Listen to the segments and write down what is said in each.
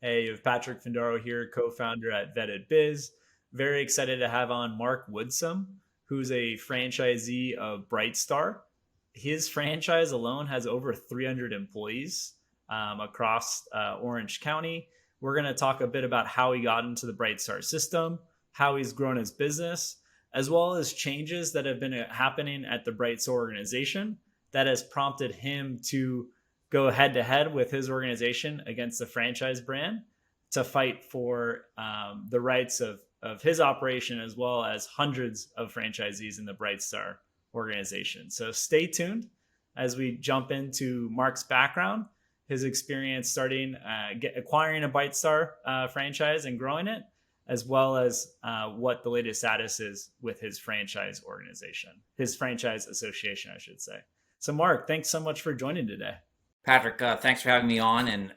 Hey, you have Patrick Findaro here, co-founder at Vetted Biz. Very excited to have on Mark Woodsum, who's a franchisee of Brightstar. His franchise alone has over 300 employees across Orange County. We're going to talk a bit about how he got into the Brightstar system, how he's grown his business, as well as changes that have been happening at the Brightstar organization that has prompted him to go head to head with his organization against the franchise brand to fight for the rights of his operation as well as hundreds of franchisees in the Brightstar organization. So stay tuned as we jump into Mark's background, his experience starting acquiring a Brightstar franchise and growing it, as well as what the latest status is with his franchise organization, his franchise association, I should say. So Mark, thanks so much for joining today. Patrick, thanks for having me on. And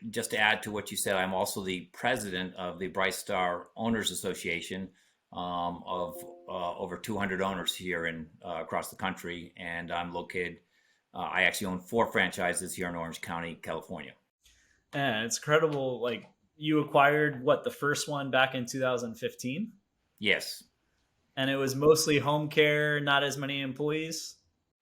just to add to what you said, I'm also the president of the BrightStar Owners Association of over 200 owners here in across the country. And I'm located, I actually own 4 franchises here in Orange County, California. And it's incredible. Like you acquired the first one back in 2015? Yes. And it was mostly home care, not as many employees?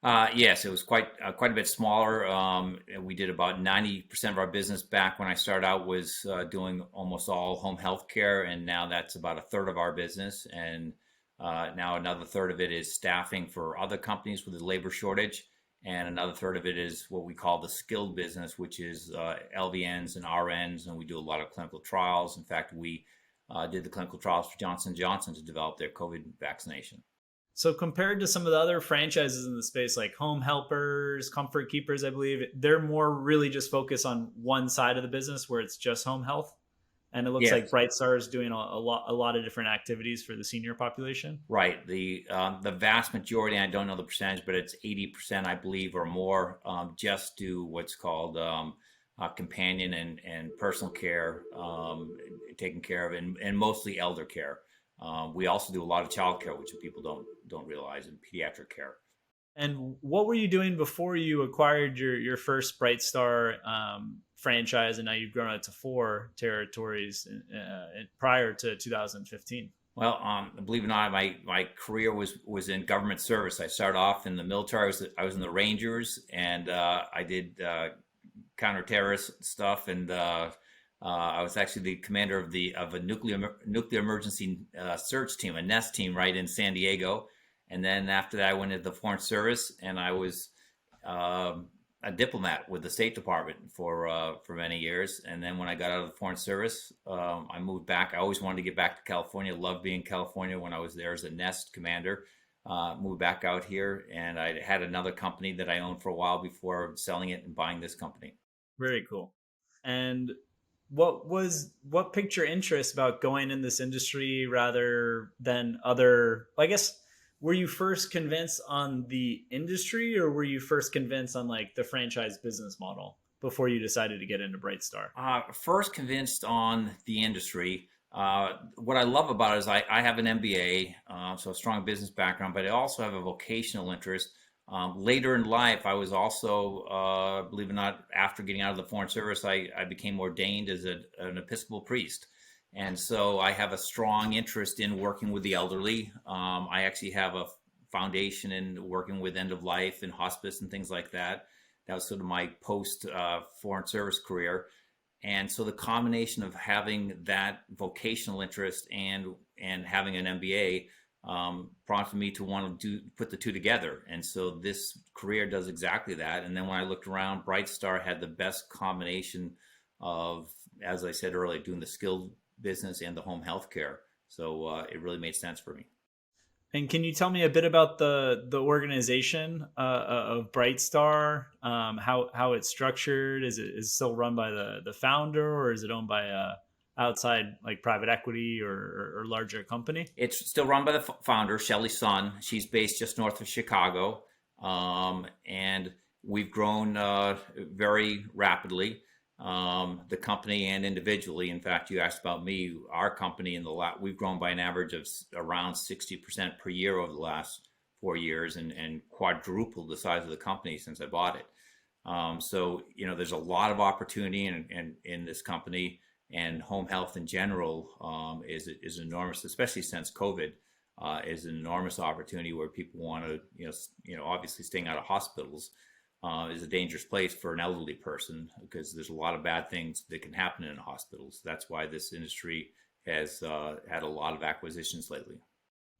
Yes, it was quite a bit smaller. We did about 90% of our business back when I started out was doing almost all home health care, and now that's about a third of our business. And now another third of it is staffing for other companies with a labor shortage, and another third of it is what we call the skilled business, which is LVNs and RNs, and we do a lot of clinical trials. In fact, we did the clinical trials for Johnson & Johnson to develop their COVID vaccination. So compared to some of the other franchises in the space, like Home Helpers, Comfort Keepers, I believe, they're more really just focused on one side of the business where it's just home health. And it looks like Yes. Brightstar is doing a lot of different activities for the senior population. Right. The vast majority, I don't know the percentage, but it's 80%, I believe, or more, just do what's called companion and personal care, taken care of, and mostly elder care. We also do a lot of child care, which people don't realize, and pediatric care. And what were you doing before you acquired your first Brightstar franchise, and now you've grown it to 4 territories prior to 2015? Well, believe it or not, my career was in government service. I started off in the military. I was in the Rangers, and I did counter-terrorist stuff, and I was actually the commander of a nuclear emergency search team, a NEST team, right in San Diego. And then after that, I went into the Foreign Service, and I was a diplomat with the State Department for many years. And then when I got out of the Foreign Service, I moved back. I always wanted to get back to California. Loved being in California when I was there as a NEST commander. Moved back out here, and I had another company that I owned for a while before selling it and buying this company. Very cool. And what piqued your interest about going in this industry rather than other, I guess, were you first convinced on the industry, or were you first convinced on like the franchise business model before you decided to get into Brightstar? First convinced on the industry. What I love about it is I have an MBA, so a strong business background, but I also have a vocational interest. Later in life, I was also, believe it or not, after getting out of the Foreign Service, I became ordained as an Episcopal priest. And so I have a strong interest in working with the elderly. I actually have a foundation in working with end of life and hospice and things like that. That was sort of my post Foreign Service career. And so the combination of having that vocational interest and having an MBA prompted me to want to put the two together. And so this career does exactly that. And then when I looked around, Brightstar had the best combination of, as I said earlier, doing the skilled business and the home health care. So it really made sense for me. And can you tell me a bit about the organization of Brightstar? How it's structured? Is it still run by the founder, or is it owned by a outside like private equity or larger company? It's still run by the founder, Shelly Sun. She's based just north of Chicago, and we've grown very rapidly. The company and individually. In fact, you asked about me. Our company we've grown by an average of around 60% per year over the last 4 years, and quadrupled the size of the company since I bought it. So there's a lot of opportunity in this company. and home health in general is enormous, especially since COVID. Is an enormous opportunity where people want to, obviously staying out of hospitals is a dangerous place for an elderly person because there's a lot of bad things that can happen in hospitals. That's why this industry has had a lot of acquisitions lately.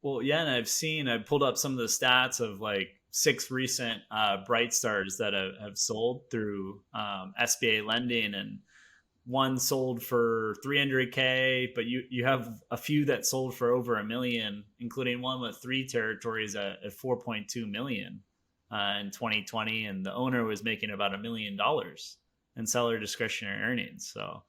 Well, yeah, and I pulled up some of the stats of like 6 recent BrightStars that have sold through SBA lending, and one sold for 300K, but you have a few that sold for over a million, including one with 3 territories at 4.2 million in 2020, and the owner was making about $1 million in seller discretionary earnings. So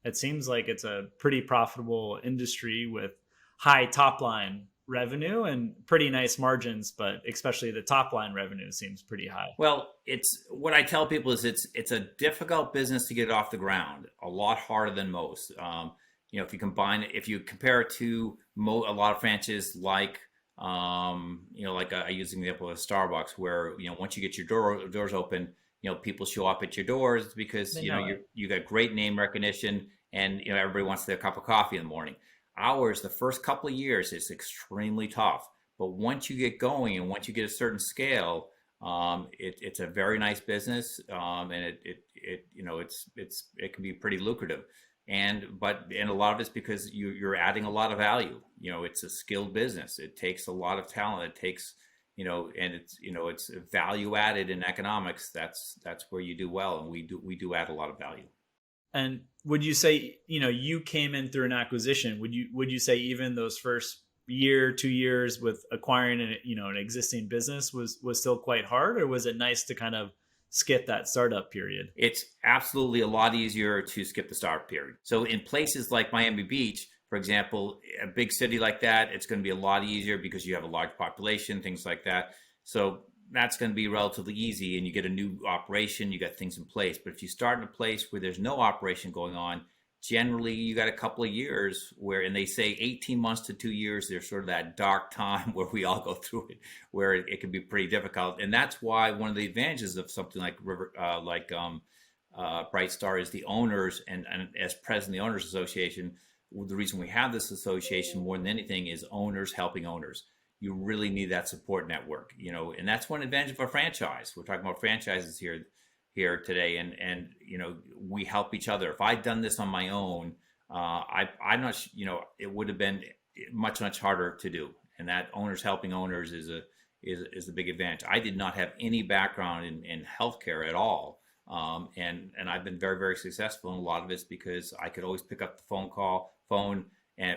it seems like it's a pretty profitable industry with high top line revenue and pretty nice margins, but especially the top line revenue seems pretty high. Well, it's what I tell people is it's a difficult business to get it off the ground, a lot harder than most. If you compare it to a lot of franchises like I use the example of Starbucks, where once you get your doors open, people show up at your doors because you got great name recognition, and everybody wants their cup of coffee in the morning. Ours, the first couple of years, is extremely tough, but once you get going and once you get a certain scale, it's a very nice business, and it can be pretty lucrative. And a lot of it's because you're adding a lot of value. It's a skilled business. It takes a lot of talent. It takes, and it's value added in economics. That's where you do well, and we do add a lot of value. And would you say, you came in through an acquisition? Would you say even those first year, 2 years with acquiring an existing business was still quite hard, or was it nice to kind of skip that startup period? It's absolutely a lot easier to skip the startup period. So in places like Miami Beach, for example, a big city like that, it's going to be a lot easier because you have a large population, things like that. So that's going to be relatively easy, and you get a new operation, you got things in place. But if you start in a place where there's no operation going on, generally you got a couple of years and they say 18 months to 2 years, there's sort of that dark time where we all go through it, where it can be pretty difficult. And that's why one of the advantages of something like BrightStar is the owners, and as president of the Owners Association, the reason we have this association more than anything is owners helping owners. You really need that support network, and that's one advantage of a franchise. We're talking about franchises here today, and we help each other. If I'd done this on my own, I'm not, it would have been much harder to do. And that owners helping owners is a big advantage. I did not have any background in healthcare at all, and I've been very, very successful. And a lot of it's because I could always pick up the phone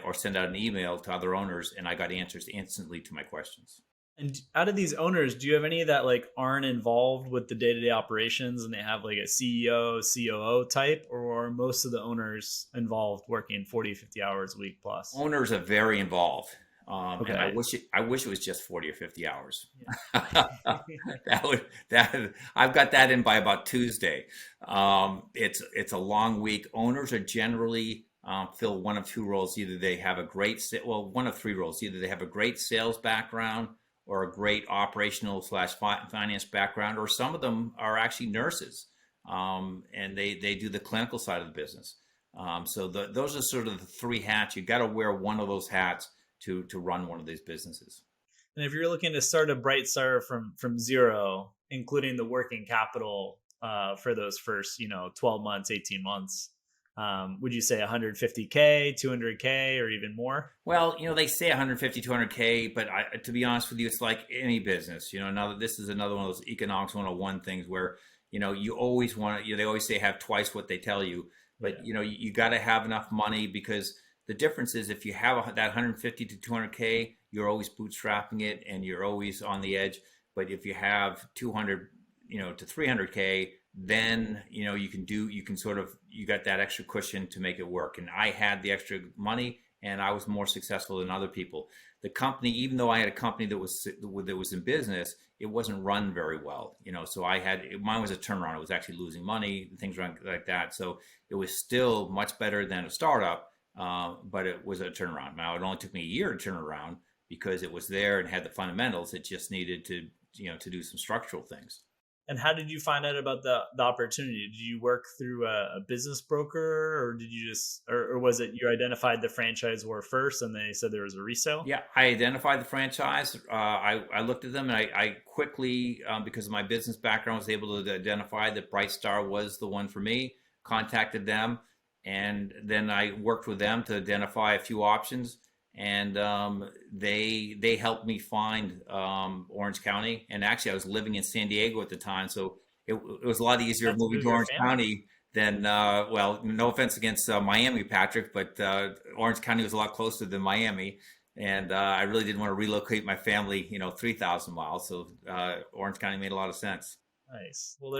or send out an email to other owners, and I got answers instantly to my questions. And out of these owners, do you have any that like aren't involved with the day-to-day operations and they have like a CEO, COO type, or are most of the owners involved working 40, 50 hours a week plus? Owners are very involved. Okay. And I wish it was just 40 or 50 hours. Yeah. I've got that in by about Tuesday. It's a long week. Owners are generally fill one of two roles. Either they have one of three roles. Either they have a great sales background or a great operational / finance background, or some of them are actually nurses, and they do the clinical side of the business. So those are sort of the three hats. You got to wear one of those hats to run one of these businesses. And if you're looking to start a BrightStar from zero, including the working capital for those first 12 months, 18 months, would you say 150K, 200K, or even more? Well, they say 150, 200K, but to be honest with you, it's like any business. This is another one of those economics 101 things where, you always want to, they always say have twice what they tell you, but you got to have enough money, because the difference is if you have that 150 to 200K, you're always bootstrapping it and you're always on the edge. But if you have 200, to 300K, then you got that extra cushion to make it work. And I had the extra money, and I was more successful than other people. The company, even though I had a company that was in business, it wasn't run very well. So mine was a turnaround. It was actually losing money, things like that. So it was still much better than a startup, but it was a turnaround. Now it only took me a year to turn around because it was there and had the fundamentals. It just needed to do some structural things. And how did you find out about the opportunity? Did you work through a business broker, or did you was it you identified the franchisor first and they said there was a resale? Yeah, I identified the franchise. I looked at them and I quickly, because of my business background, was able to identify that BrightStar was the one for me, contacted them, and then I worked with them to identify a few options. And they helped me find Orange County. And actually, I was living in San Diego at the time, so it was a lot easier That's moving move to your Orange family. County than, well, no offense against Miami, Patrick, but Orange County was a lot closer than Miami. And I really didn't want to relocate my family, 3,000 miles. So Orange County made a lot of sense. Nice. Well,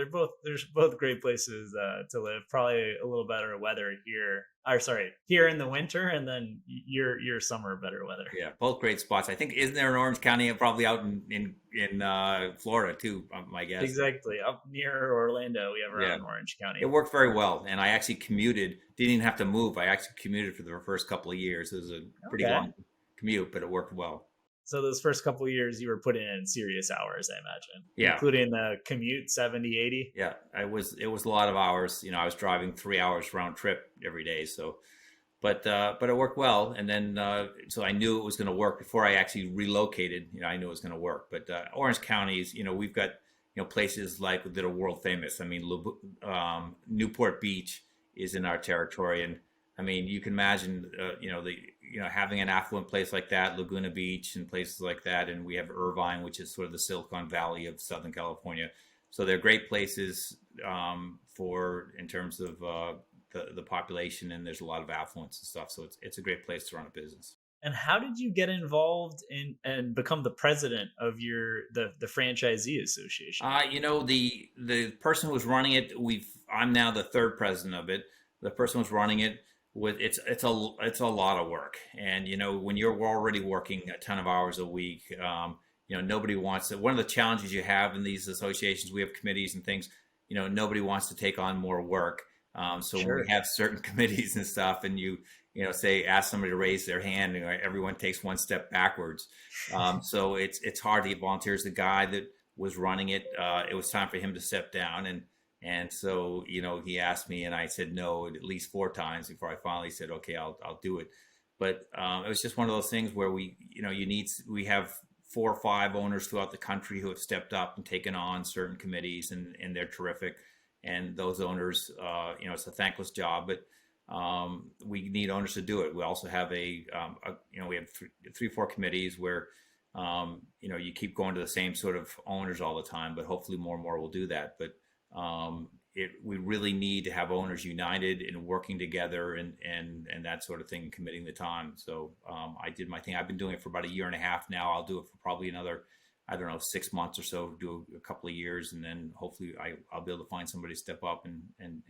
there's both great places to live. Probably a little better weather here. Or sorry, here in the winter, and then your summer better weather. Yeah, both great spots. I think isn't there an Orange County and probably out in Florida too, my guess. Exactly. Up near Orlando, we have our Yeah, own Orange it County. worked very well, and I actually commuted. Didn't even have to move. I actually commuted for the first couple of years. It was a pretty Okay. long commute, but it worked well. So those first couple of years, you were putting in serious hours, I imagine, Yeah, including the commute 70, 80. yeah. It was a lot of hours. I was driving 3 hours round trip every day. So, but it worked well. And then so I knew it was going to work before I actually relocated. I knew it was going to work. But Orange Counties, we've got places like that are world famous. I mean, Newport Beach is in our territory, and I mean, you can imagine, having an affluent place like that, Laguna Beach and places like that. And we have Irvine, which is sort of the Silicon Valley of Southern California. So they're great places in terms of the population, and there's a lot of affluence and stuff. So it's a great place to run a business. And how did you get involved in and become the president of the franchisee association? The person who was running it, I'm now the third president of it. The person who was running it, it's a lot of work. And when you're already working a ton of hours a week, nobody wants it. One of the challenges you have in these associations, we have committees and things, nobody wants to take on more work. So when we Sure. have certain committees and stuff, and say ask somebody to raise their hand, everyone takes one step backwards. So it's hard to get volunteers. The guy that was running it, it was time for him to step down, and so he asked me, and I said no at least 4 times before I finally said okay, I'll do it. But it was just one of those things where we have 4 or 5 owners throughout the country who have stepped up and taken on certain committees, and they're terrific. And those owners, it's a thankless job, but we need owners to do it. We also have we have 3, 4 committees where, you keep going to the same sort of owners all the time, but hopefully more and more will do that. But we really need to have owners united and working together and that sort of thing, committing the time. So I did my thing. I've been doing it for about 1.5 years now. I'll do it for probably another, I don't know, 6 months or so, do a couple of years, and then hopefully I'll be able to find somebody to step up and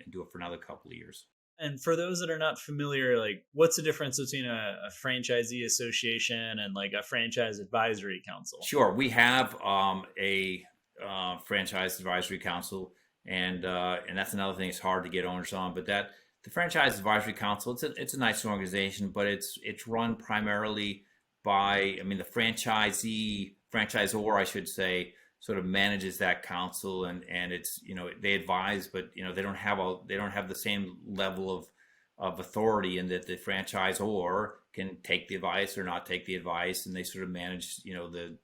do it for another couple of years. And for those that are not familiar, like what's the difference between a franchisee association and like a franchise advisory council? Sure, we have a franchise advisory council, and that's another thing. It's hard to get owners on, but the franchise advisory council, it's a nice organization, but it's run primarily by, the franchisor, I should say, sort of manages that council, and it's they advise, but they don't have the same level of authority, in that the franchisor can take the advice or not take the advice, and they sort of manage the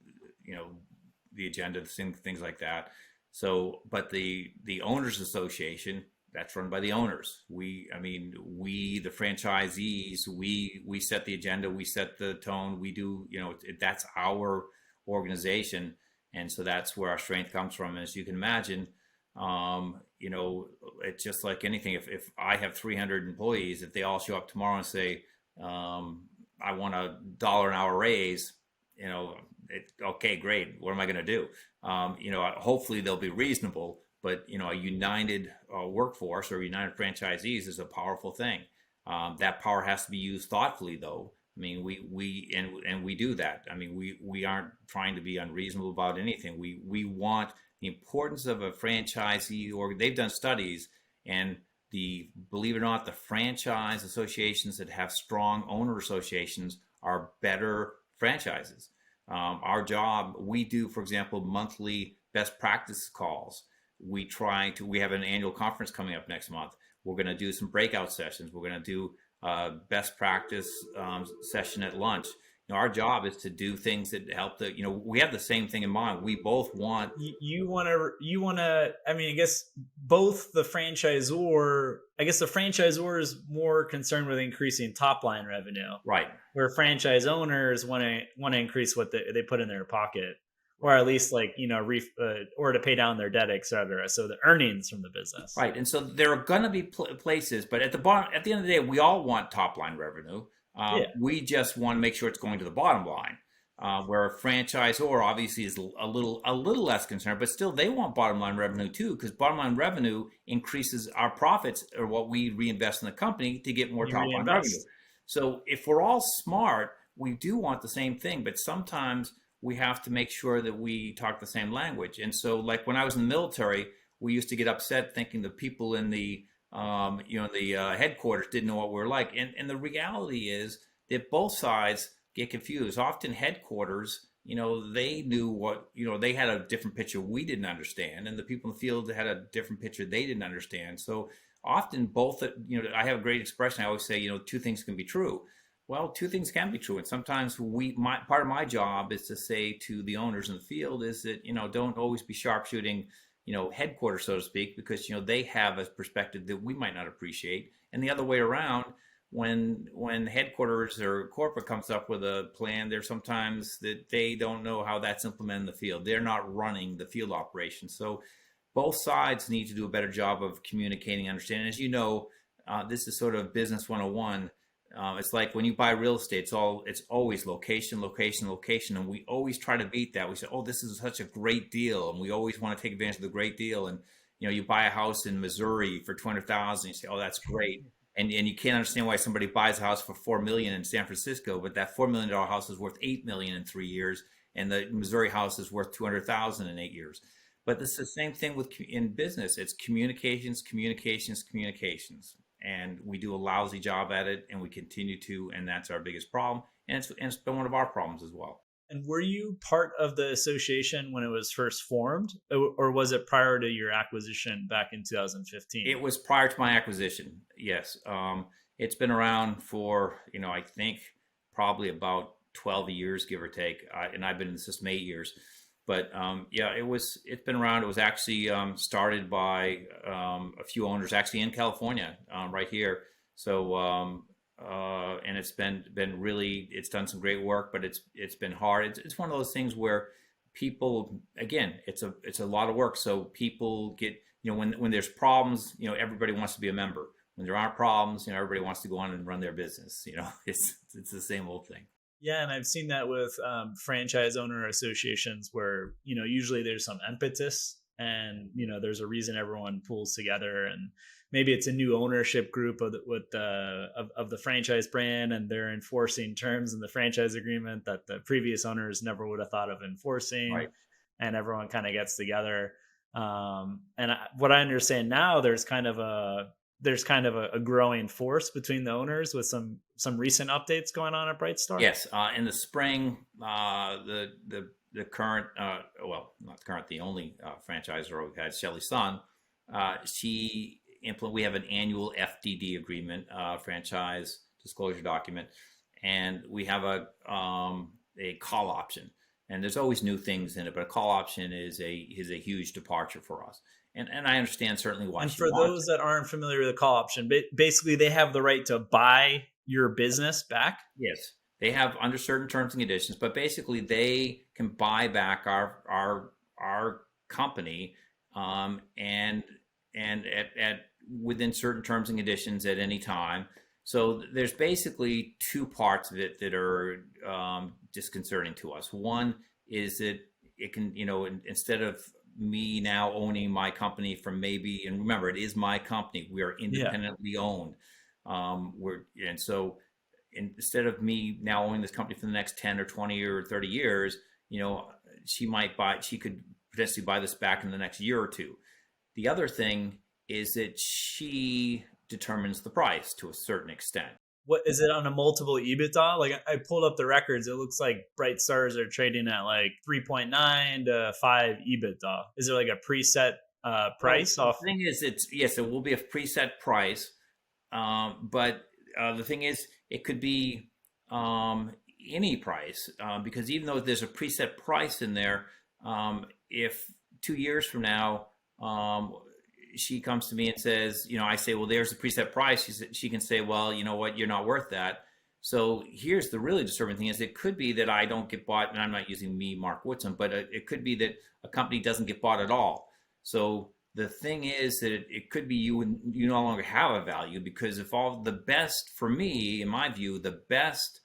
agenda, things like that. So, but the owners association, that's run by the owners. We the franchisees, we set the agenda, we set the tone, we do, that's our organization. And so that's where our strength comes from. And as you can imagine, it's just like anything. If I have 300 employees, if they all show up tomorrow and say, I want $1 an hour raise, okay, great. What am I going to do? Hopefully they'll be reasonable, but a united workforce or united franchisees is a powerful thing. That power has to be used thoughtfully, though. We do that. We aren't trying to be unreasonable about anything. We want the importance of a franchisee, or they've done studies, and believe it or not, the franchise associations that have strong owner associations are better franchises. Our job, we do, for example, monthly best practice calls. We have an annual conference coming up next month. We're going to do some breakout sessions. We're going to do best practice session at lunch. Our job is to do things that help we have the same thing in mind. We both want. You want to I mean, I guess both the franchisor I guess the franchisor is more concerned with increasing top line revenue, Right. where franchise owners want to increase what they put in their pocket, or at least like or to pay down their debt, etc. So the earnings from the business. Right, and so there are going to be places, but at the end of the day, we all want top line revenue. Yeah, We just want to make sure it's going to the bottom line. Where a franchisor obviously is a little less concerned, but still they want bottom line revenue too, because bottom line revenue increases our profits or what we reinvest in the company to get more you top line revenue. reinvest. So if we're all smart, we do want the same thing, but sometimes we have to make sure that we talk the same language. And so, like when I was in the military, we used to get upset thinking the people in the headquarters didn't know what we were like. And the reality is that both sides get confused. Often headquarters, they knew they had a different picture we didn't understand, and the people in the field had a different picture they didn't understand. So often both, I have a great expression. I always say, two things can be true. Well, two things can be true, and sometimes part of my job is to say to the owners in the field is that don't always be sharpshooting headquarters, so to speak, because they have a perspective that we might not appreciate, and the other way around. When headquarters or corporate comes up with a plan, there's sometimes that they don't know how that's implemented in the field. They're not running the field operation, so both sides need to do a better job of communicating, understanding. As you know, this is sort of business 101. It's like when you buy real estate, it's always location, location, location, and we always try to beat that. We say, "Oh, this is such a great deal," and we always want to take advantage of the great deal. And you buy a house in Missouri for 200,000. You say, "Oh, that's great," and you can't understand why somebody buys a house for $4 million in San Francisco, but that $4 million house is worth $8 million in 3 years, and the Missouri house is worth 200,000 in 8 years. But it's the same thing in business. It's communications, communications, communications. And we do a lousy job at it, and we continue to, and that's our biggest problem. And it's been one of our problems as well. And were you part of the association when it was first formed, or was it prior to your acquisition back in 2015? It was prior to my acquisition, yes. It's been around for, I think probably about 12 years, give or take. And I've been in the system 8 years. But it's been around. It was actually started by a few owners actually in California, right here. So and it's been really, it's done some great work, but it's been hard. It's one of those things where people, again, it's a lot of work. So people get, when there's problems, everybody wants to be a member. When there aren't problems, everybody wants to go on and run their business. It's the same old thing. Yeah, and I've seen that with franchise owner associations where, usually there's some impetus and, there's a reason everyone pulls together, and maybe it's a new ownership group of the franchise brand, and they're enforcing terms in the franchise agreement that the previous owners never would have thought of enforcing. Right. And everyone kind of gets together. What I understand now, there's kind of a growing force between the owners with some recent updates going on at BrightStar. Yes, in the spring, the current, well, not current, the only franchisor we've had, Shelly Sun, we have an annual FDD agreement, franchise disclosure document, and we have a call option. And there's always new things in it, but a call option is a huge departure for us. And I understand certainly why. And for those that aren't familiar with the call option, basically they have the right to buy your business back. Yes, they have under certain terms and conditions, but basically they can buy back our company, and at within certain terms and conditions at any time. So there's basically two parts of it that are disconcerting to us. One is that it can, instead of me now owning my company from maybe, and remember, it is my company. We are independently owned. So instead of me now owning this company for the next 10 or 20 or 30 years, she could potentially buy this back in the next year or two. The other thing is that she determines the price to a certain extent. What is it on a multiple EBITDA? Like I pulled up the records. It looks like BrightStars are trading at like 3.9 to 5 EBITDA. Is there like a preset price? The thing is, it will be a preset price, but the thing is, it could be any price, because even though there's a preset price in there, if 2 years from now, she comes to me and says, I say, well, there's the preset price. She can say, well, you know what, you're not worth that. So here's the really disturbing thing: is it could be that I don't get bought, and I'm not using me, Mark Woodsum, but it could be that a company doesn't get bought at all. So the thing is that it could be you no longer have a value, because if all the best, for me, in my view, the best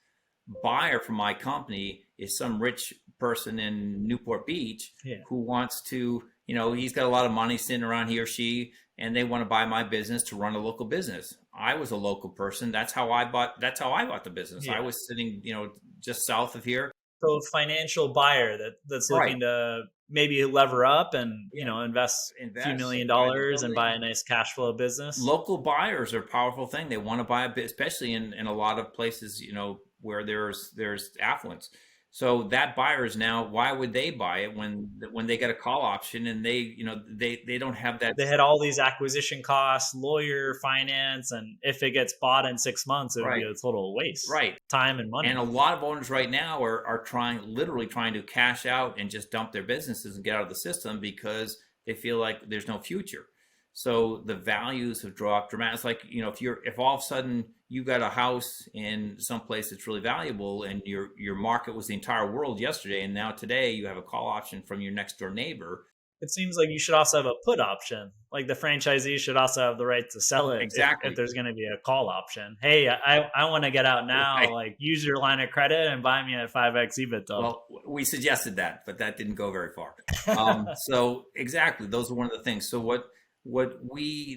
buyer for my company is some rich person in Newport Beach, who wants to, he's got a lot of money sitting around, he or she, and they want to buy my business to run a local business. I was a local person. That's how I bought the business. I was sitting, just south of here. So a financial buyer that's looking to maybe lever up and, invest a few $1 million and buy a nice cash flow business. Local buyers are a powerful thing. They want to buy a bit, especially in a lot of places, where there's affluence. So that buyer is now, why would they buy it when they get a call option and they don't have that? They had all these acquisition costs, lawyer, finance, and if it gets bought in 6 months, it would be a total waste. Right. Time and money. And a lot of owners right now are literally trying to cash out and just dump their businesses and get out of the system because they feel like there's no future. So the values have dropped dramatically. It's like, if all of a sudden you got a house in some place that's really valuable and your market was the entire world yesterday, and now today you have a call option from your next door neighbor. It seems like you should also have a put option. Like the franchisee should also have the right to sell it. Exactly. If there's going to be a call option. Hey, I want to get out now. Right. Like, use your line of credit and buy me at 5x EBITDA. Well, we suggested that, but that didn't go very far. So exactly, those are one of the things. So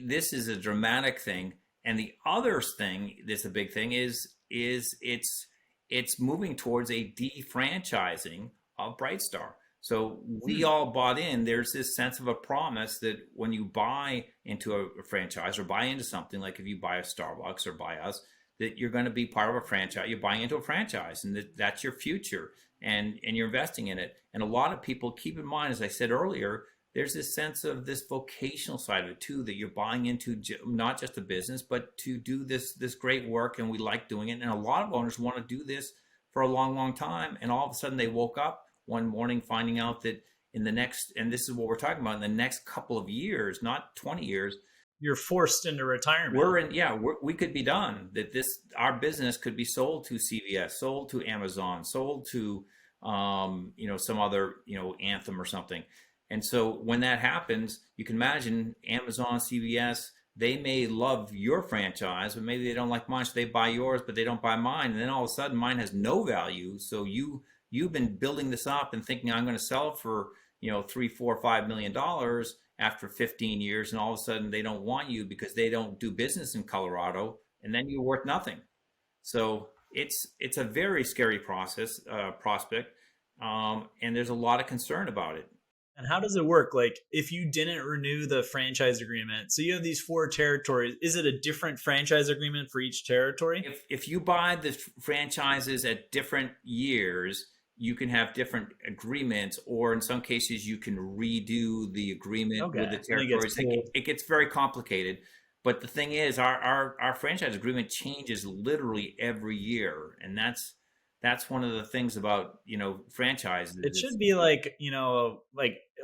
this is a dramatic thing. And the other thing that's a big thing is it's moving towards a defranchising of BrightStar. So we all bought in. There's this sense of a promise that when you buy into a franchise or buy into something, like if you buy a Starbucks or buy us, that you're going to be part of a franchise. You're buying into a franchise, and that's your future, and you're investing in it. And a lot of people, keep in mind, as I said earlier, there's this sense of this vocational side of it too, that you're buying into not just a business, but to do this great work, and we like doing it. And a lot of owners want to do this for a long, long time. And all of a sudden they woke up one morning finding out that in the next, and this is what we're talking about, in the next couple of years, not 20 years, you're forced into retirement. We could be done. That our business could be sold to CVS, sold to Amazon, sold to, some other, Anthem or something. And so when that happens, you can imagine Amazon, CVS, they may love your franchise, but maybe they don't like mine. So they buy yours, but they don't buy mine. And then all of a sudden mine has no value. So you've been building this up and thinking, I'm going to sell it for, $3, $4, $5 million after 15 years. And all of a sudden they don't want you because they don't do business in Colorado. And then you're worth nothing. So it's a very scary prospect. And there's a lot of concern about it. And how does it work? Like, if you didn't renew the franchise agreement, so you have these 4 territories, is it a different franchise agreement for each territory? If you buy the franchises at different years, you can have different agreements, or in some cases you can redo the agreement with the territories. It gets very complicated. But the thing is, our franchise agreement changes literally every year. And that's one of the things about, franchises. It should be like,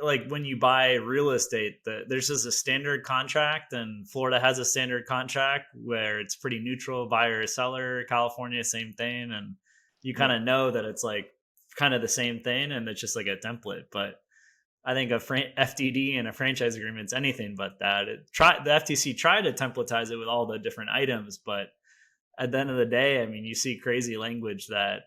like when you buy real estate, there's just a standard contract, and Florida has a standard contract where it's pretty neutral, buyer, seller. California, same thing. And you kind of know that it's like kind of the same thing, and it's just like a template. But I think a FDD and a franchise agreement's anything but that. The FTC tried to templatize it with all the different items, but at the end of the day, I mean, you see crazy language that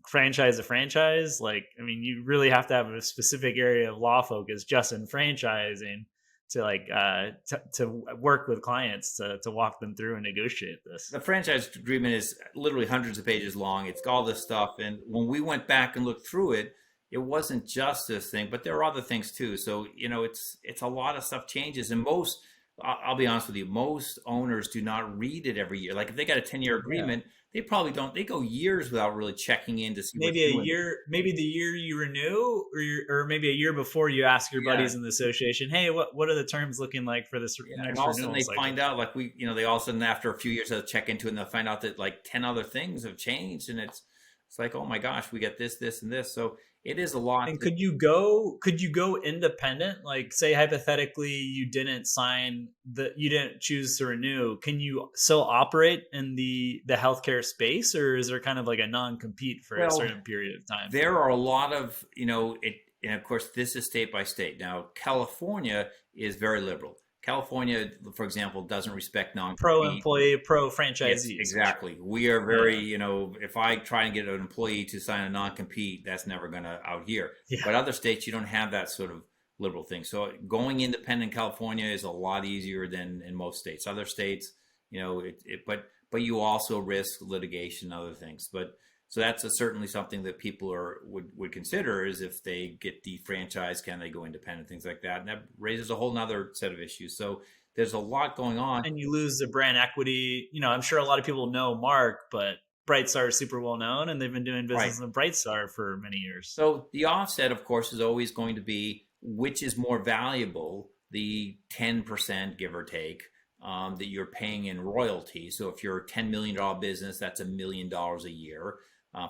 franchise to franchise. Like, I mean, you really have to have a specific area of law focus just in franchising to work with clients to walk them through and negotiate this. The franchise agreement is literally hundreds of pages long. It's all this stuff. And when we went back and looked through it, it wasn't just this thing, but there are other things too. So, it's a lot of stuff changes, and most I'll be honest with you, most owners do not read it every year. Like if they got a 10-year Yeah. agreement, they probably don't. They go years without really checking in to see what's Maybe a doing. year, maybe the year you renew, or maybe a year before you ask your Yeah, buddies in the association, hey, what are the terms looking like for this yeah. And next all of a sudden renewal they cycle? find out, like they all of a sudden after a few years they'll check into it and they'll find out that like 10 other things have changed, and it's like, oh my gosh, we get this, this, and this. So it is a lot. And could you go independent? Like say hypothetically you didn't choose to renew. Can you still operate in the healthcare space, or is there kind of like a non-compete for a Well, certain period of time? there are a lot of, it, and of course, this is state by state. Now, California is very liberal. California, for example, doesn't respect Pro non-compete. employee, pro Yes, franchisee, essentially. exactly. We are very, Yeah. if I try and get an employee to sign a non-compete, that's never going to out here. Yeah. But other states, you don't have that sort of liberal thing. So going independent in California is a lot easier than in most states. Other states, but you also risk litigation and other things. But so that's certainly something that people would consider is if they get defranchised, can they go independent, things like that. And that raises a whole nother set of issues. So there's a lot going on. And you lose the brand equity. I'm sure a lot of people know Mark, but Brightstar is super well known, and they've been doing Right. business with Brightstar for many years. So the offset, of course, is always going to be which is more valuable, the 10% give or take that you're paying in royalty. So if you're a $10 million business, that's $1 million a year.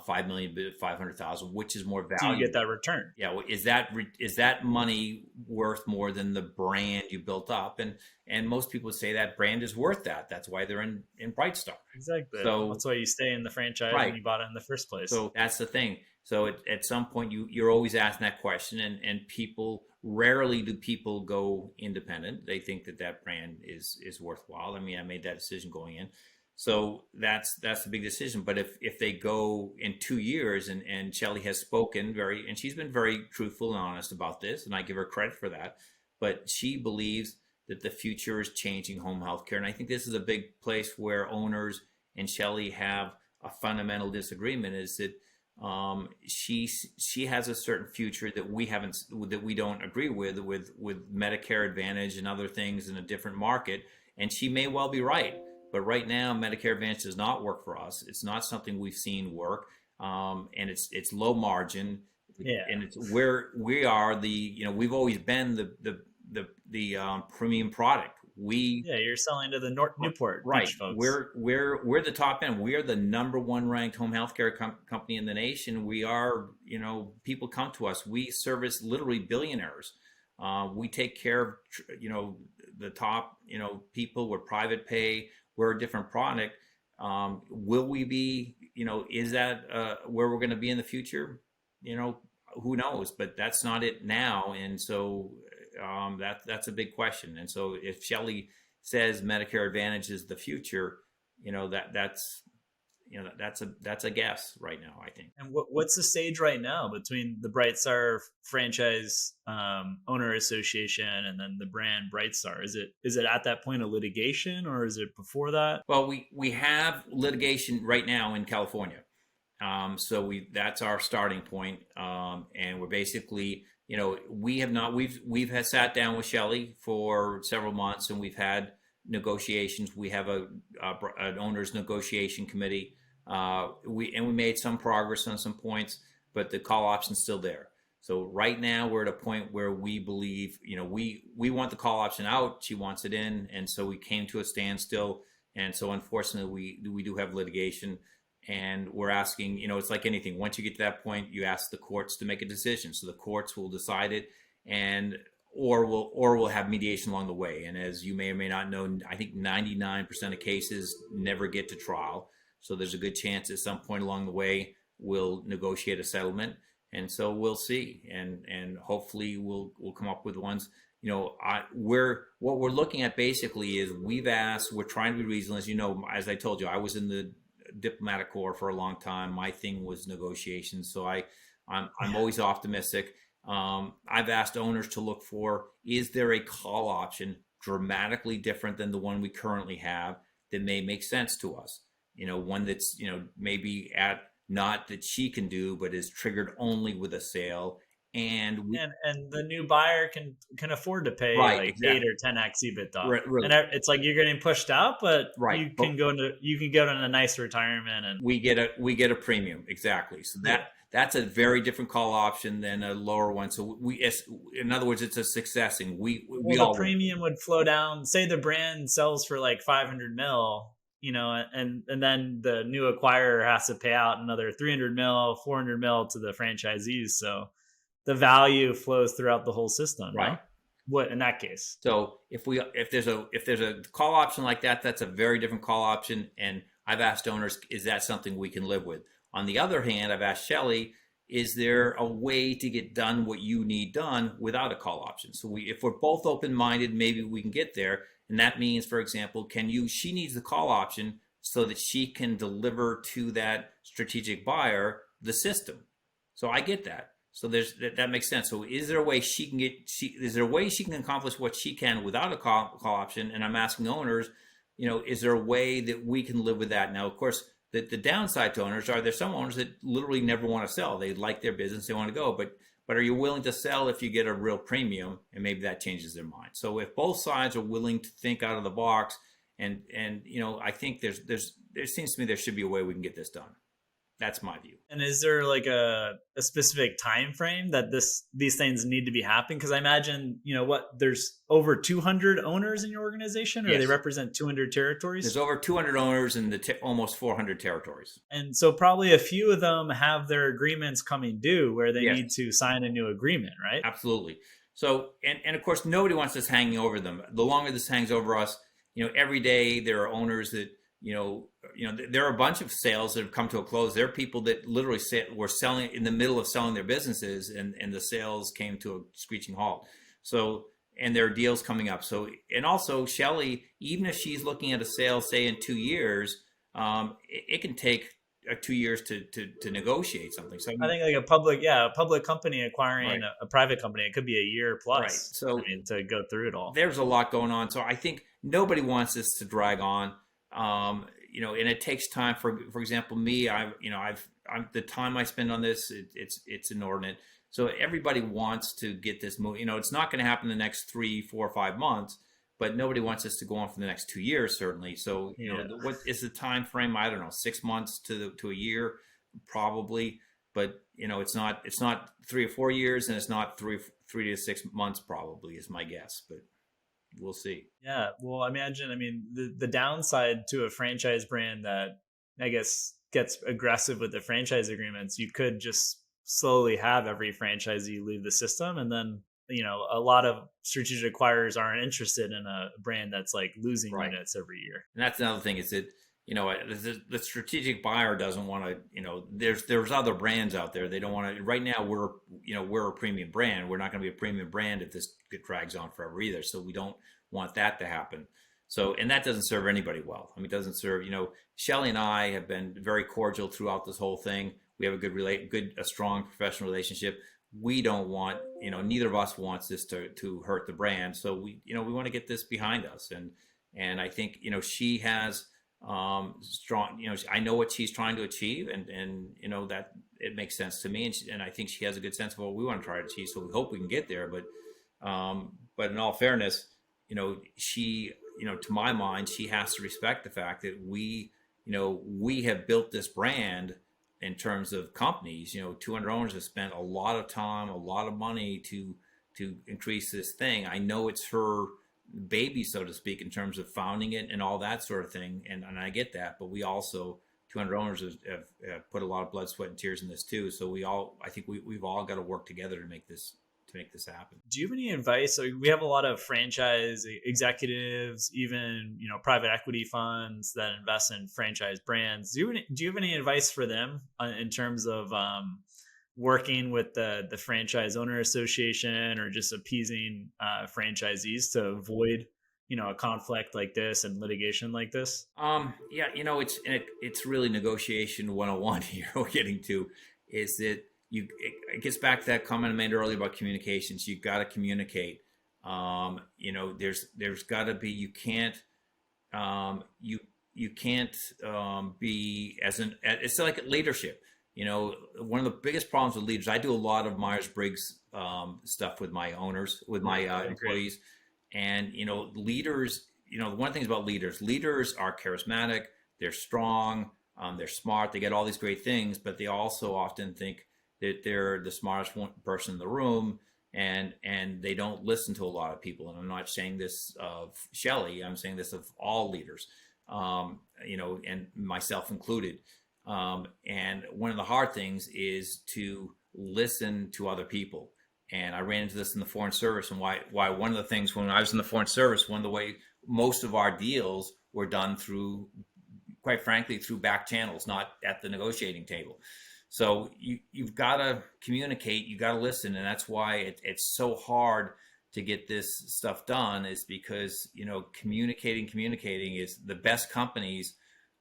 5 million, 500,000, which is more Do you valuable? get that return? Yeah, well, is that money worth more than the brand you built up? And most people would say that brand is worth that. That's why they're in Brightstar. Exactly. So That's why you stay in the franchise right. when you bought it in the first place. So that's the thing. So at some point you're always asking that question, and people rarely do people go independent. They think that brand is worthwhile. I mean, I made that decision going in. So that's the big decision. But if they go in 2 years, and Shelley has spoken and she's been very truthful and honest about this, and I give her credit for that. But she believes that the future is changing home healthcare, and I think this is a big place where owners and Shelley have a fundamental disagreement. Is that she has a certain future that we don't agree with Medicare Advantage and other things in a different market, and she may well be right. But right now, Medicare Advantage does not work for us. It's not something we've seen work, and it's low margin. Yeah. And it's where we are we've always been the premium product. You're selling to the Newport Right. Beach folks. We're the top end. We are the number one ranked home healthcare company in the nation. We are, people come to us. We service literally billionaires. We take care of, the top, people. We're private pay. We're a different product. Will we be, is that where we're going to be in the future? Who knows? But that's not it now. And so that's a big question. And so if Shelley says Medicare Advantage is the future, that's a guess right now, I think. And what's the stage right now between the BrightStar Franchise Owner Association and then the brand BrightStar? Is it at that point of litigation, or is it before that? Well, we have litigation right now in California. So that's our starting point. And we're basically, we've had sat down with Shelley for several months, and we've had negotiations. We have an owners negotiation committee. We made some progress on some points, but the call option's still there. So right now we're at a point where we believe, we want the call option out. She wants it in. And so we came to a standstill. And so unfortunately we do have litigation, and we're asking, it's like anything. Once you get to that point, you ask the courts to make a decision. So the courts will decide it, or we'll have mediation along the way. And as you may or may not know, I think 99% of cases never get to trial. So there's a good chance at some point along the way we'll negotiate a settlement. And so we'll see, and hopefully we'll come up with ones. What we're looking at basically is we're trying to be reasonable. As I told you, I was in the diplomatic corps for a long time. My thing was negotiations, so I'm always optimistic. I've asked owners to look for, is there a call option dramatically different than the one we currently have that may make sense to us? One that's maybe at not that she can do, but is triggered only with a sale, and we, and the new buyer can afford to pay right, like 8 exactly, or 10x EBITDA, right, really, and it's like you're getting pushed out, but right. But you can go to a nice retirement and we get a premium, exactly. So yeah. that's a very different call option than a lower one. So in other words, it's a successing. We Well, the all win. premium would flow down. Say the brand sells for like 500 mil, and then the new acquirer has to pay out another 300 mil, 400 mil to the franchisees. So the value flows throughout the whole system. Right. No, what in that case? So if there's a call option like that, that's a very different call option. And I've asked owners, is that something we can live with? On the other hand, I've asked Shelly, is there a way to get done what you need done without a call option? So if we're both open-minded, maybe we can get there. And that means, for example, she needs the call option so that she can deliver to that strategic buyer the system. So I get that. So that makes sense. So is there a way is there a way she can accomplish what she can without a call option? And I'm asking owners, is there a way that we can live with that? Now, of course, the downside to owners there's some owners that literally never want to sell. They like their business, they want to go, but are you willing to sell if you get a real premium? And maybe that changes their mind. So if both sides are willing to think out of the box, and I think there seems to me there should be a way we can get this done. That's my view. And is there like a specific time frame that these things need to be happening? Because I imagine, there's over 200 owners in your organization, or Yes. they represent 200 territories? There's over 200 owners in almost 400 territories. And so probably a few of them have their agreements coming due where they Yes. need to sign a new agreement, right? Absolutely. So, and of course, nobody wants this hanging over them. The longer this hangs over us, every day there are owners that, there are a bunch of sales that have come to a close. There are people that literally were selling in the middle of selling their businesses, and the sales came to a screeching halt. So, and there are deals coming up. So, and also Shelly, even if she's looking at a sale, say in 2 years, it can take 2 years to negotiate something. So I think like a public company acquiring Right. a private company, it could be a year plus. Right. So to go through it all. there's a lot going on. So I think nobody wants this to drag on. And it takes time. For example, me, I'm the time I spend on this, it's inordinate. So everybody wants to get this move. It's not going to happen in the next 3, 4, 5 months, but nobody wants this to go on for the next 2 years, certainly. So what is the time frame? I don't know, 6 months to a year, probably. But it's not 3 or 4 years, and it's not 3 to 6 months, probably, is my guess. But we'll see. Yeah. Well, the downside to a franchise brand that I guess gets aggressive with the franchise agreements, you could just slowly have every franchisee leave the system. And then, a lot of strategic acquirers aren't interested in a brand that's like losing Right. units every year. And that's another thing is that, the strategic buyer doesn't want to, there's other brands out there. They don't want to, right now we're a premium brand. We're not going to be a premium brand if this drags on forever either. So we don't want that to happen. So, and that doesn't serve anybody well. It doesn't serve, Shelly and I have been very cordial throughout this whole thing. We have a strong professional relationship. We don't want, neither of us wants this to hurt the brand. So we want to get this behind us. And I think, she has, strong, I know what she's trying to achieve, and that it makes sense to me, and I think she has a good sense of what we want to try to achieve. So we hope we can get there. But in all fairness, she, to my mind, she has to respect the fact that we have built this brand in terms of companies. 200 owners have spent a lot of time, a lot of money to increase this thing. I know it's her baby, so to speak, in terms of founding it and all that sort of thing. And I get that, but we also, 200 owners have put a lot of blood, sweat, and tears in this too. So I think we've all got to work together to make this happen. Do you have any advice? So we have a lot of franchise executives, even, private equity funds that invest in franchise brands. Do you have any advice for them in terms of, working with the Franchise Owner Association, or just appeasing franchisees to avoid, a conflict like this and litigation like this? Yeah, it's really negotiation 101 here. We're getting to is that it gets back to that comment I made earlier about communications. You've got to communicate. There's got to be, you can't be it's like leadership. one of the biggest problems with leaders, I do a lot of Myers-Briggs stuff with my owners, with my Okay, great. employees. And, leaders, one of the things about leaders are charismatic, they're strong, they're smart, they get all these great things, but they also often think that they're the smartest person in the room, and they don't listen to a lot of people. And I'm not saying this of Shelley, I'm saying this of all leaders, and myself included. And one of the hard things is to listen to other people. And I ran into this in the Foreign Service, and why one of the things when I was in the Foreign Service, one of the way most of our deals were done through, quite frankly, through back channels, not at the negotiating table. So you've got to communicate, you got to listen, and that's why it's so hard to get this stuff done, is because communicating is the best companies.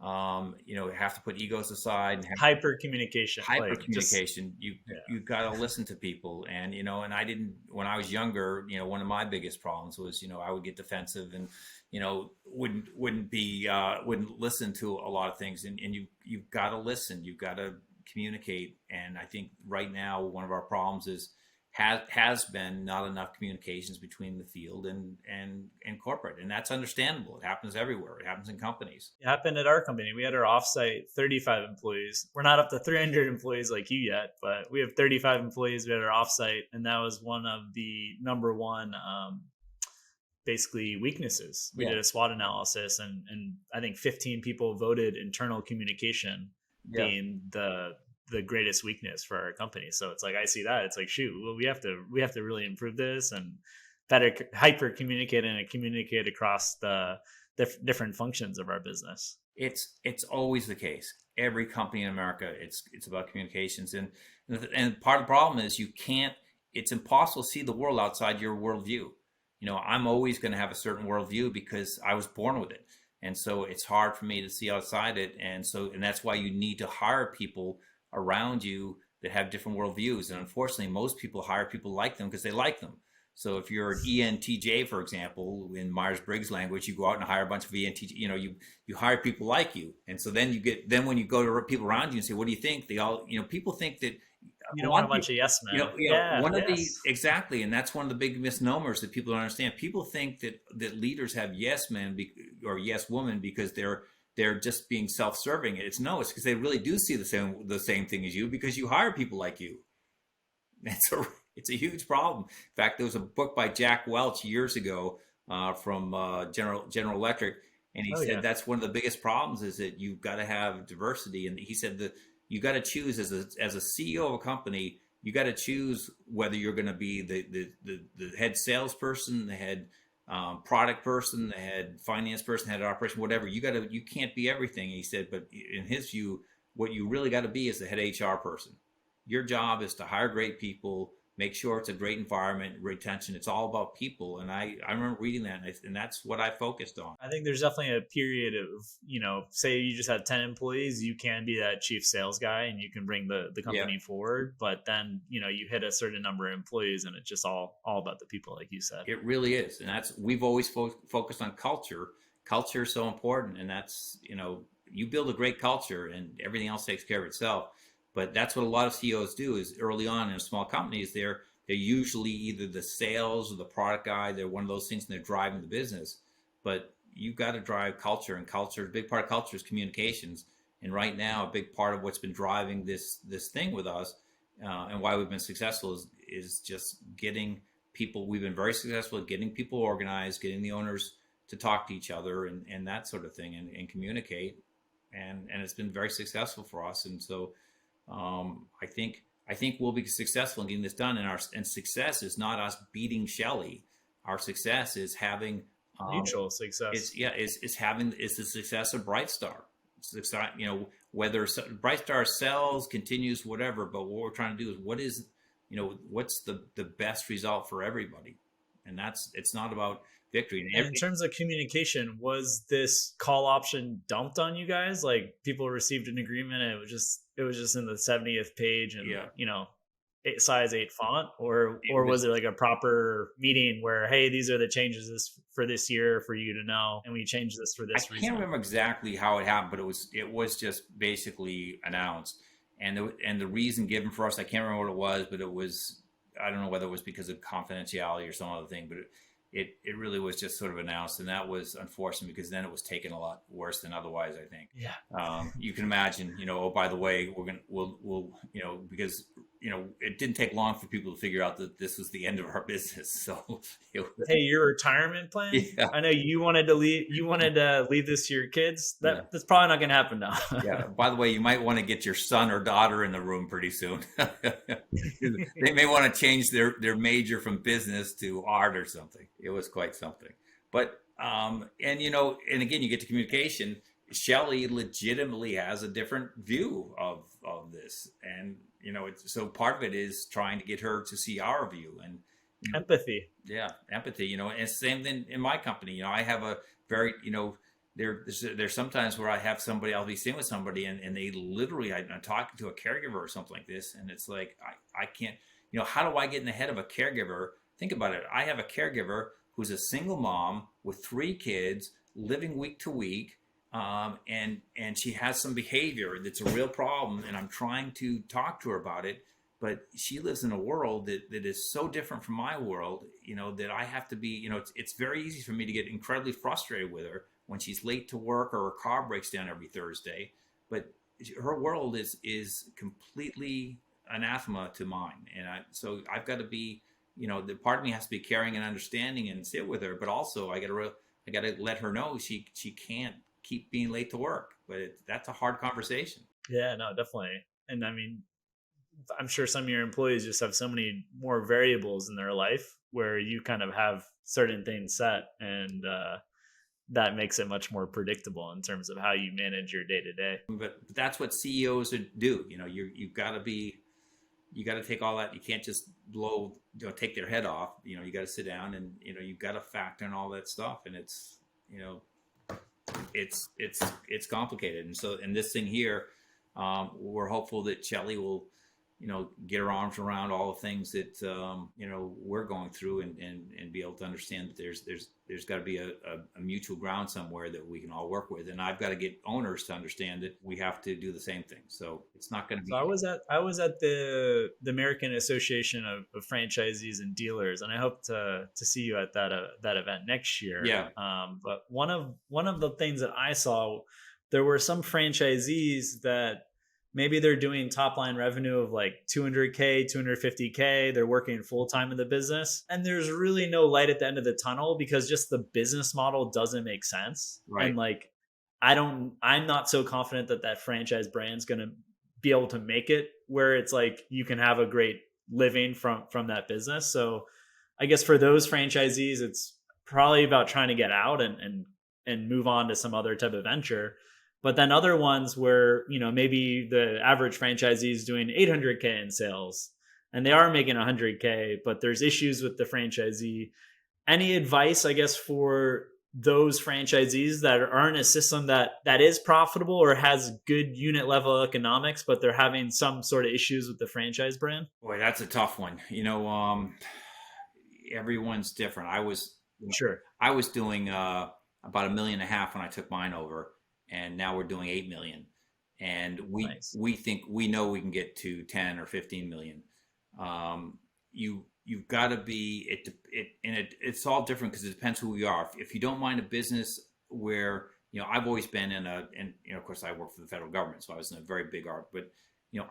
Have to put egos aside and have Hyper communication. You've got to listen to people. And, and I didn't, when I was younger, one of my biggest problems was, I would get defensive and, wouldn't listen to a lot of things. And you've got to listen, you've got to communicate. And I think right now, one of our problems has been not enough communications between the field and corporate. And that's understandable. It happens everywhere. It happens in companies. It happened at our company. We had our offsite 35 employees. We're not up to 300 employees like you yet, but we have 35 employees. We had our offsite, and that was one of the number one basically weaknesses. We did a SWOT analysis, and I think 15 people voted internal communication being the greatest weakness for our company. So it's like, I see that. It's like, shoot, well, we have to really improve this and better hyper communicate and communicate across the different functions of our business. It's always the case. Every company in America, it's about communications. And part of the problem is it's impossible to see the world outside your worldview. I'm always going to have a certain worldview because I was born with it. And so it's hard for me to see outside it. And that's why you need to hire people around you that have different worldviews. And unfortunately, most people hire people like them because they like them. So if you're an ENTJ, for example, in Myers-Briggs language, you go out and hire a bunch of ENTJ, you hire people like you. And so then when you go to people around you and say, what do you think? They all, people think that you don't want a bunch of yes men. Exactly. And that's one of the big misnomers that people don't understand. People think that leaders have yes men or yes women because they're just being self-serving. It's because they really do see the same thing as you, because you hire people like you. It's a huge problem. In fact, there was a book by Jack Welch years ago from General Electric, and he said that's one of the biggest problems is that you've got to have diversity. And he said that you got to choose as a CEO of a company, you got to choose whether you're going to be the head salesperson, the head product person, the head finance person, head operation, whatever. You can't be everything. He said, but in his view, what you really got to be is the head HR person. Your job is to hire great people, make sure it's a great environment, retention. It's all about people. And I remember reading that, and that's what I focused on. I think there's definitely a period of, say you just had 10 employees, you can be that chief sales guy and you can bring the company forward. But then, you hit a certain number of employees and it's just all about the people, like you said. It really is. And we've always focused on culture. Culture is so important. And that's, you build a great culture and everything else takes care of itself. But that's what a lot of CEOs do is early on in small companies, they're usually either the sales or the product guy. They're one of those things and they're driving the business. But you've got to drive culture, and culture, a big part of culture is communications. And right now, a big part of what's been driving this thing with us and why we've been successful is just getting people. We've been very successful at getting people organized, getting the owners to talk to each other and that sort of thing and communicate. And it's been very successful for us. And so I think we'll be successful in getting this done. And success is not us beating Shelley. Our success is having mutual success. It's the success of BrightStar. Whether BrightStar sells, continues, whatever. But what we're trying to do is what's the best result for everybody, and it's not about victory. And in terms of communication, was this call option dumped on you guys? Like people received an agreement and it was just in the 70th page and size 8 font, or was it like a proper meeting where, hey, these are the changes for this year for you to know, and we changed this for this reason? I can't remember exactly how it happened, but it was just basically announced. and the reason given for us, I can't remember what it was, but it was, I don't know whether it was because of confidentiality or some other thing, but it really was just sort of announced, and that was unfortunate because then it was taken a lot worse than otherwise, I think. Yeah. You can imagine, oh, by the way, we'll because it didn't take long for people to figure out that this was the end of our business. So hey, your retirement plan? Yeah. I know you wanted to leave this to your kids. That's probably not going to happen now. Yeah. By the way, you might want to get your son or daughter in the room pretty soon. They may want to change their major from business to art or something. It was quite something. But and again, you get to communication. Shelley legitimately has a different view of this, and so part of it is trying to get her to see our view and empathy. Yeah, empathy. And same thing in my company. I have a very there's sometimes where I have somebody, I'll be sitting with somebody and they literally, I'm talking to a caregiver or something like this, and it's like I can't, how do I get in the head of a caregiver? Think about it. I have a caregiver who's a single mom with 3 kids living week to week. And she has some behavior that's a real problem, and I'm trying to talk to her about it, but she lives in a world that is so different from my world, that I have to be, it's very easy for me to get incredibly frustrated with her when she's late to work or her car breaks down every Thursday, but her world is completely anathema to mine. And so I've got to be, the part of me has to be caring and understanding and sit with her, but also I got to let her know she can't keep being late to work, but that's a hard conversation. Yeah, no, definitely. And I mean, I'm sure some of your employees just have so many more variables in their life where you kind of have certain things set, and that makes it much more predictable in terms of how you manage your day to day. But that's what CEOs do. You've got to take all that. You can't just take their head off. You got to sit down and you've got to factor in all that stuff, and it's it's complicated. And so in this thing here, we're hopeful that Shelley will get her arms around all the things that we're going through, and be able to understand that there's got to be a mutual ground somewhere that we can all work with. And I've got to get owners to understand that we have to do the same thing. So it's not going to be. So I was at the American Association of Franchisees and Dealers, and I hope to see you at that event next year. Yeah. But one of the things that I saw, there were some franchisees that maybe they're doing top line revenue of like 200K, 250K. They're working full time in the business, and there's really no light at the end of the tunnel because just the business model doesn't make sense. Right. And like, I'm not so confident that franchise brand's going to be able to make it where it's like you can have a great living from that business. So I guess for those franchisees, it's probably about trying to get out and move on to some other type of venture. But then other ones where, maybe the average franchisee is doing 800K in sales and they are making 100K, but there's issues with the franchisee. Any advice, I guess, for those franchisees that are in a system that is profitable or has good unit level economics, but they're having some sort of issues with the franchise brand? Boy, that's a tough one. Everyone's different. I was doing about $1.5 million when I took mine over. And now we're doing 8 million, and we know we can get to 10 or 15 million. You've got to be it's all different because it depends who you are. If you don't mind a business where I've always been in of course I work for the federal government, so I was in a very big art. But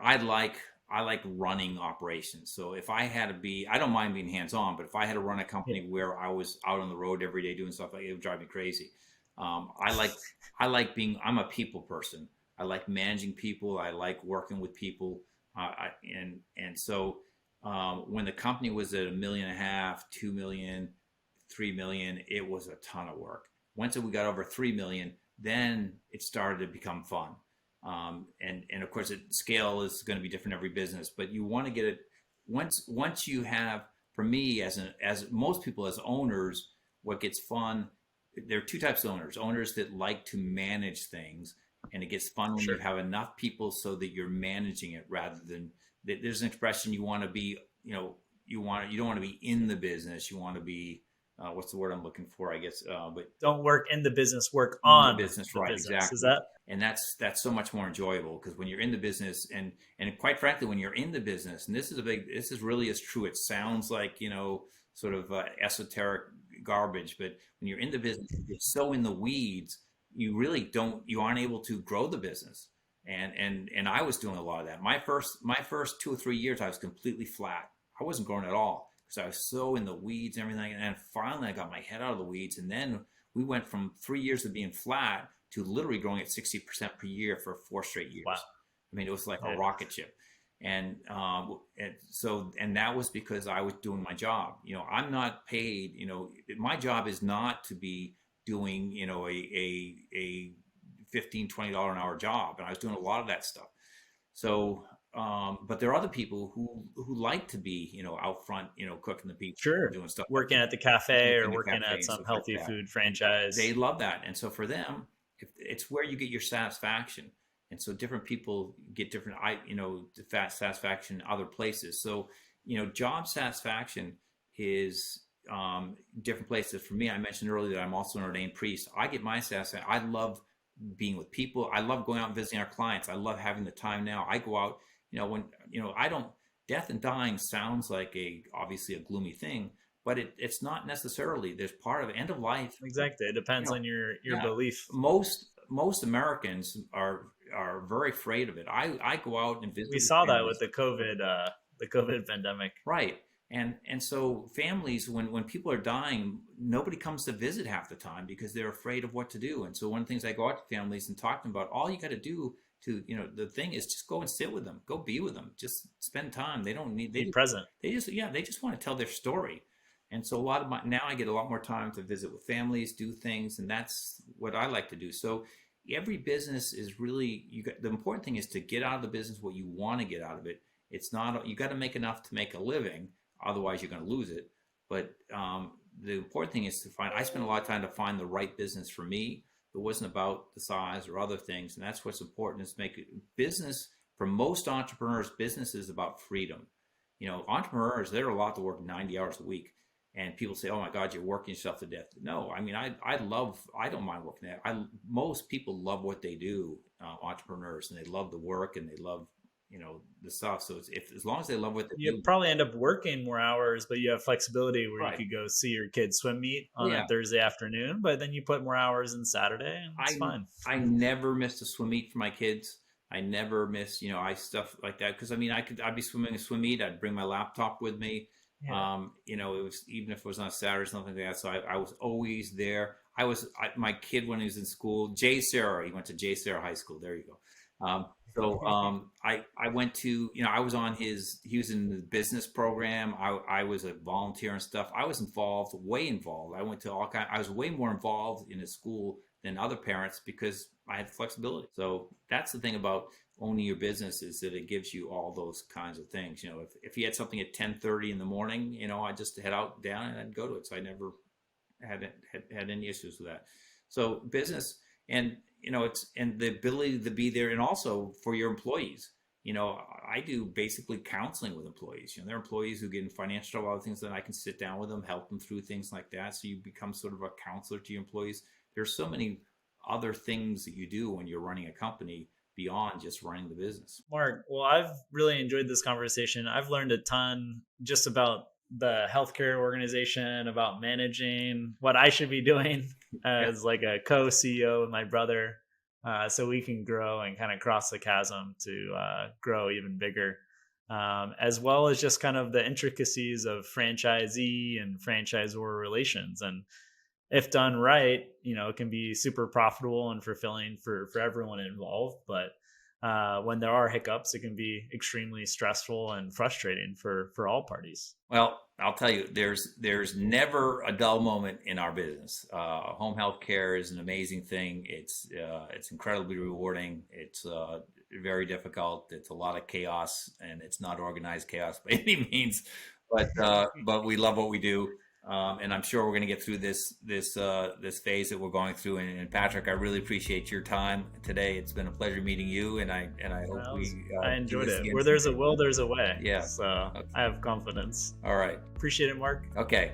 I like running operations. So if I had to be, I don't mind being hands on, but if I had to run a company where I was out on the road every day doing stuff, it would drive me crazy. I like being, I'm a people person. I like managing people. I like working with people. So when the company was at $1.5 million, 2 million, 3 million, it was a ton of work. Once we got over 3 million, then it started to become fun. And of course, scale is going to be different in every business, but you want to get it once you have, for me, as most people as owners, what gets fun, there are 2 types of owners that like to manage things, and it gets fun when you have enough people so that you're managing it rather than, there's an expression, you want to be, you don't want to be in the business, you want to be what's the word I'm looking for, I guess, but Don't work in the business, work in the on business, the right? business. Is Exactly. that And that's so much more enjoyable, because when you're in the business, and quite frankly, when you're in the business, and this is really as true. It sounds like, sort of esoteric garbage, but when you're in the business, you're so in the weeds, you aren't able to grow the business. And I was doing a lot of that. My first 2 or 3 years, I was completely flat. I wasn't growing at all because I was so in the weeds and everything. And then finally, I got my head out of the weeds, and then we went from 3 years of being flat to literally growing at 60% per year for 4 straight years. wow? I mean, it was like a Yeah. rocket ship. And that was because I was doing my job. I'm not paid. My job is not to be doing, a $15-20 an hour job, and I was doing a lot of that stuff. So, but there are other people who like to be, out front, cooking the pizza, Sure. doing stuff like Working that, at the cafe or in the working cafe at and some stuff like healthy that. food franchise. They love that, and so for them, it's where you get your satisfaction. And so different people get different, satisfaction in other places. So, job satisfaction is different places. For me, I mentioned earlier that I'm also an ordained priest. I get my satisfaction. I love being with people. I love going out and visiting our clients. I love having the time now. I go out, when, I don't, death and dying sounds like obviously a gloomy thing, but it's not necessarily. There's part of end of life. Exactly. It depends on your Yeah, belief. most Americans are very afraid of it. I go out and visit We with saw that families. with the COVID pandemic. Right. And so families, when people are dying, nobody comes to visit half the time because they're afraid of what to do. And so one of the things I go out to families and talk to them about, all you got to do to, the thing is just go and sit with them, go be with them, just spend time. They don't need, Be present. they just want to tell their story. And so now I get a lot more time to visit with families, do things, and that's what I like to do. So every business is really, the important thing is to get out of the business what you want to get out of it. It's not, you got to make enough to make a living, otherwise you're going to lose it. But the important thing is I spend a lot of time to find the right business for me. It wasn't about the size or other things, and that's what's important, is make it business. For most entrepreneurs, business is about freedom. Entrepreneurs, they're a lot to work 90 hours a week. And people say, "Oh my God, you're working yourself to death." No, I mean, I don't mind working there. Most people love what they do, entrepreneurs, and they love the work and they love, the stuff. So as long as they love what they do, You probably end up working more hours, but you have flexibility where right? you could go see your kids swim meet on Yeah. a Thursday afternoon, but then you put more hours in Saturday, and it's fine. I never missed a swim meet for my kids. I never miss, stuff like that, because I mean, I'd be swimming a swim meet. I'd bring my laptop with me. Yeah. It was, even if it was on a Saturday or something like that. So I was always there. My kid, when he was in school, J. Sarah, he went to J. Sarah High School. There you go. I went to, I was he was in the business program. I was a volunteer and stuff. I was way involved. I went to I was way more involved in his school than other parents because I had flexibility. So that's the thing about owning your business, is that it gives you all those kinds of things. If you had something at 10:30 in the morning, I just head out down and I'd go to it. So I never had any issues with that. So business, and and the ability to be there, and also for your employees. I do basically counseling with employees. There are employees who get in financial trouble, other things, that I can sit down with them, help them through things like that. So you become sort of a counselor to your employees. There's so many other things that you do when you're running a company beyond just running the business. Mark, well, I've really enjoyed this conversation. I've learned a ton just about the healthcare organization, about managing, what I should be doing as like a co-CEO with my brother, so we can grow and kind of cross the chasm to grow even bigger, as well as just kind of the intricacies of franchisee and franchisor relations. And if done right, it can be super profitable and fulfilling for everyone involved. But when there are hiccups, it can be extremely stressful and frustrating for all parties. Well, I'll tell you, there's never a dull moment in our business. Home health care is an amazing thing. It's incredibly rewarding. It's very difficult. It's a lot of chaos, and it's not organized chaos by any means. But we love what we do. And I'm sure we're going to get through this phase that we're going through. And Patrick, I really appreciate your time today. It's been a pleasure meeting you, and I hope I enjoyed it. Where there's a will, there's a way. Yeah. So okay. I have confidence. All right. Appreciate it, Mark. Okay.